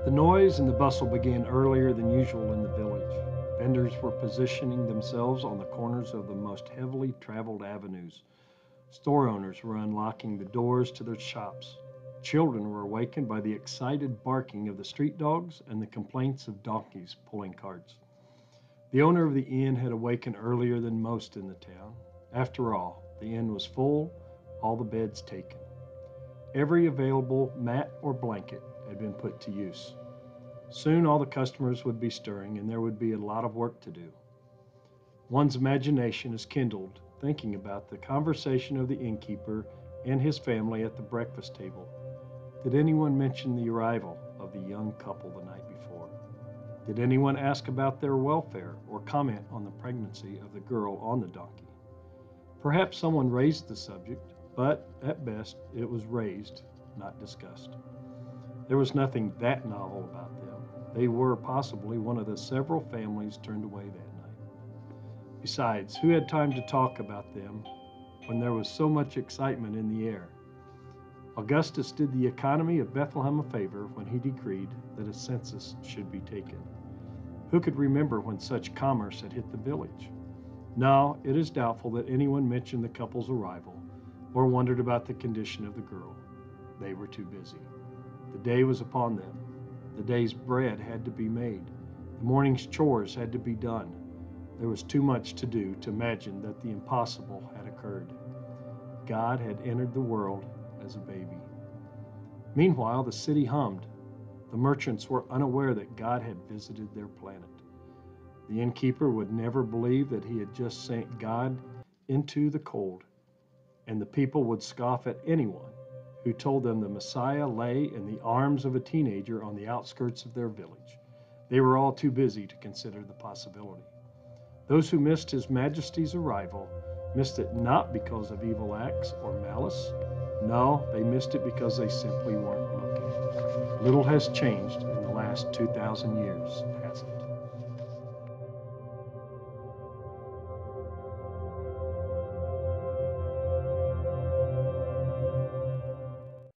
The noise and the bustle began earlier than usual in the village. Vendors were positioning themselves on the corners of the most heavily traveled avenues. Store owners were unlocking the doors to their shops. Children were awakened by the excited barking of the street dogs and the complaints of donkeys pulling carts. The owner of the inn had awakened earlier than most in the town. After all, the inn was full, all the beds taken. Every available mat or blanket had been put to use. Soon all the customers would be stirring, and there would be a lot of work to do. One's imagination is kindled thinking about the conversation of the innkeeper and his family at the breakfast table. Did anyone mention the arrival of the young couple the night before? Did anyone ask about their welfare or comment on the pregnancy of the girl on the donkey? Perhaps someone raised the subject, but at best it was raised, not discussed. There was nothing that novel about them. They were possibly one of the several families turned away that night. Besides, who had time to talk about them when there was so much excitement in the air? Augustus did the economy of Bethlehem a favor when he decreed that a census should be taken. Who could remember when such commerce had hit the village? No, it is doubtful that anyone mentioned the couple's arrival or wondered about the condition of the girl. They were too busy. The day was upon them. The day's bread had to be made. The morning's chores had to be done. There was too much to do to imagine that the impossible had occurred. God had entered the world as a baby. Meanwhile, the city hummed. The merchants were unaware that God had visited their planet. The innkeeper would never believe that he had just sent God into the cold, and the people would scoff at anyone who told them the Messiah lay in the arms of a teenager on the outskirts of their village. They were all too busy to consider the possibility. Those who missed His Majesty's arrival missed it not because of evil acts or malice. No, they missed it because they simply weren't looking. Little has changed in the last 2,000 years, has it?